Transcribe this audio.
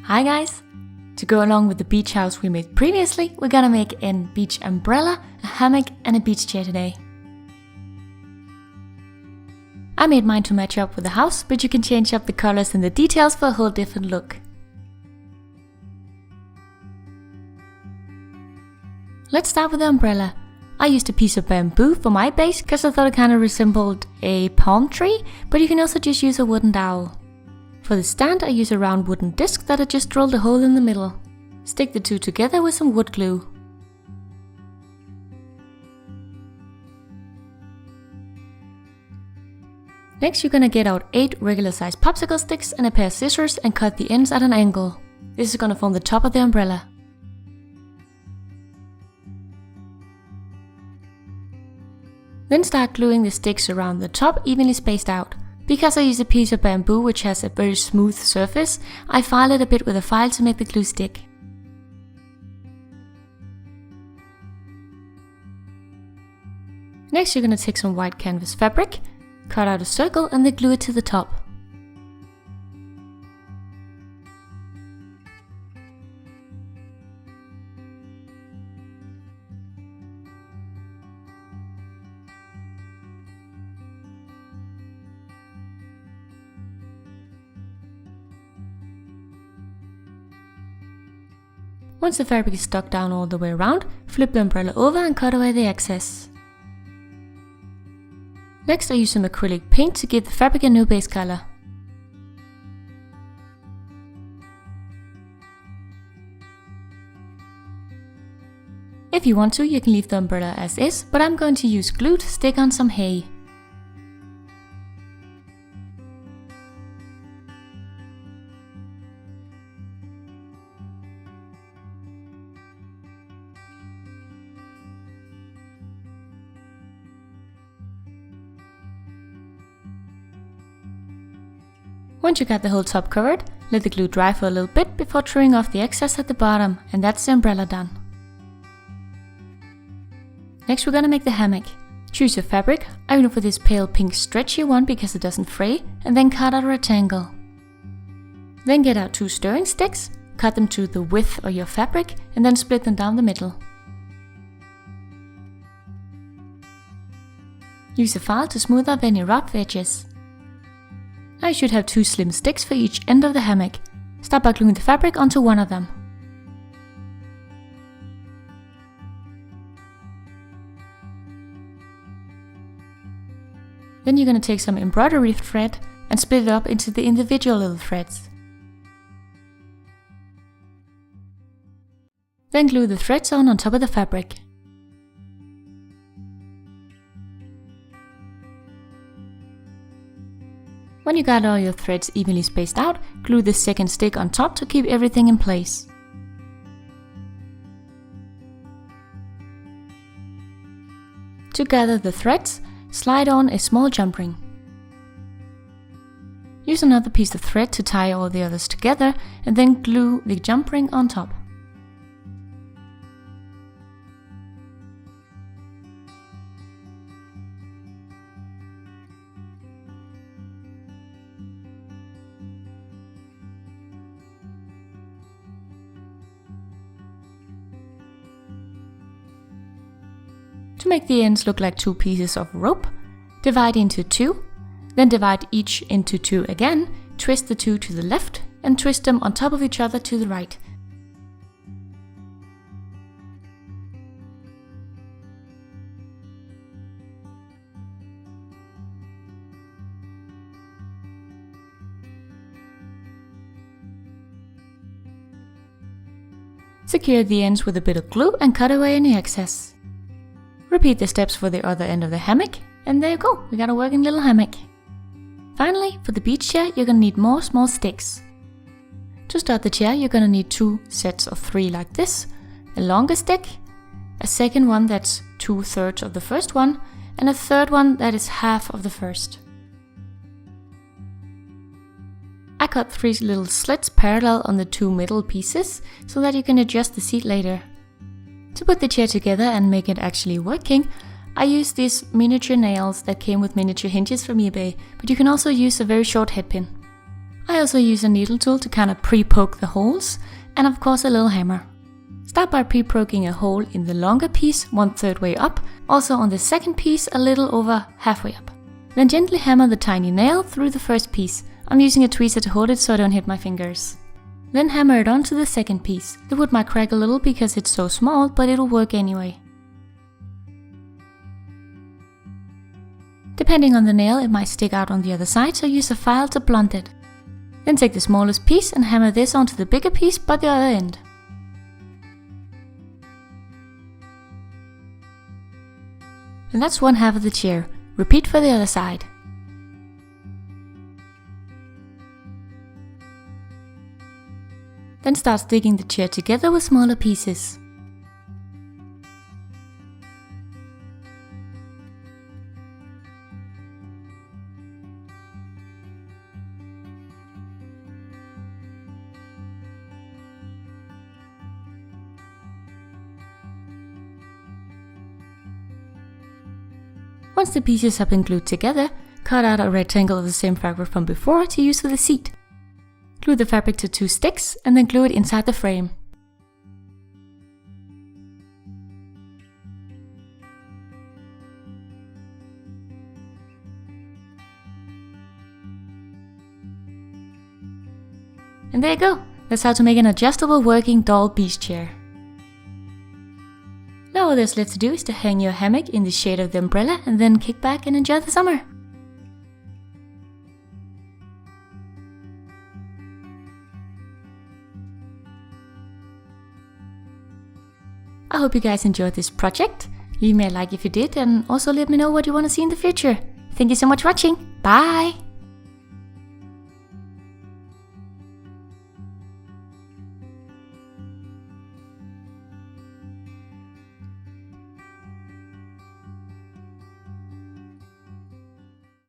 Hi guys! To go along with the beach house we made previously, we're gonna make a beach umbrella, a hammock and a beach chair today. I made mine to match up with the house, but you can change up the colors and the details for a whole different look. Let's start with the umbrella. I used a piece of bamboo for my base because I thought it kind of resembled a palm tree, but you can also just use a wooden dowel. For the stand I use a round wooden disc that I just drilled a hole in the middle. Stick the two together with some wood glue. Next you're gonna get out 8 regular sized popsicle sticks and a pair of scissors and cut the ends at an angle. This is gonna form the top of the umbrella. Then start gluing the sticks around the top evenly spaced out. Because I use a piece of bamboo which has a very smooth surface, I file it a bit with a file to make the glue stick. Next you're going to take some white canvas fabric, cut out a circle and then glue it to the top. Once the fabric is stuck down all the way around, flip the umbrella over and cut away the excess. Next I use some acrylic paint to give the fabric a new base color. If you want to, you can leave the umbrella as is, but I'm going to use glue to stick on some hay. Once you got the whole top covered, let the glue dry for a little bit before trimming off the excess at the bottom, and that's the umbrella done. Next we're gonna make the hammock. Choose your fabric, I went for this pale pink stretchy one because it doesn't fray, and then cut out a rectangle. Then get out 2 stirring sticks, cut them to the width of your fabric, and then split them down the middle. Use a file to smooth out any rough edges. Now you should have 2 slim sticks for each end of the hammock. Start by gluing the fabric onto one of them. Then you're going to take some embroidery thread and split it up into the individual little threads. Then glue the threads on top of the fabric. When you got all your threads evenly spaced out, glue the second stick on top to keep everything in place. To gather the threads, slide on a small jump ring. Use another piece of thread to tie all the others together and then glue the jump ring on top. To make the ends look like 2 pieces of rope, divide into 2, then divide each into 2 again, twist the 2 to the left and twist them on top of each other to the right. Secure the ends with a bit of glue and cut away any excess. Repeat the steps for the other end of the hammock, and there you go, we got a working little hammock. Finally, for the beach chair, you're gonna need more small sticks. To start the chair, you're gonna need 2 sets of 3 like this, a longer stick, a second one that's 2/3 of the first one, and a third one that is half of the first. I cut 3 little slits parallel on the 2 middle pieces, so that you can adjust the seat later. To put the chair together and make it actually working, I used these miniature nails that came with miniature hinges from eBay, but you can also use a very short headpin. I also use a needle tool to kind of pre-poke the holes, and of course a little hammer. Start by pre-poking a hole in the longer piece 1/3 way up, also on the second piece a little over halfway up. Then gently hammer the tiny nail through the first piece. I'm using a tweezer to hold it so I don't hit my fingers. Then hammer it onto the second piece. The wood might crack a little because it's so small, but it'll work anyway. Depending on the nail, it might stick out on the other side, so use a file to blunt it. Then take the smallest piece and hammer this onto the bigger piece by the other end. And that's one half of the chair. Repeat for the other side. Then start sticking the chair together with smaller pieces. Once the pieces have been glued together, cut out a rectangle of the same fabric from before to use for the seat. Glue the fabric to 2 sticks and then glue it inside the frame. And there you go! That's how to make an adjustable working doll beach chair. Now all there's left to do is to hang your hammock in the shade of the umbrella and then kick back and enjoy the summer. I hope you guys enjoyed this project. Leave me a like if you did, and also let me know what you want to see in the future. Thank you so much for watching. Bye!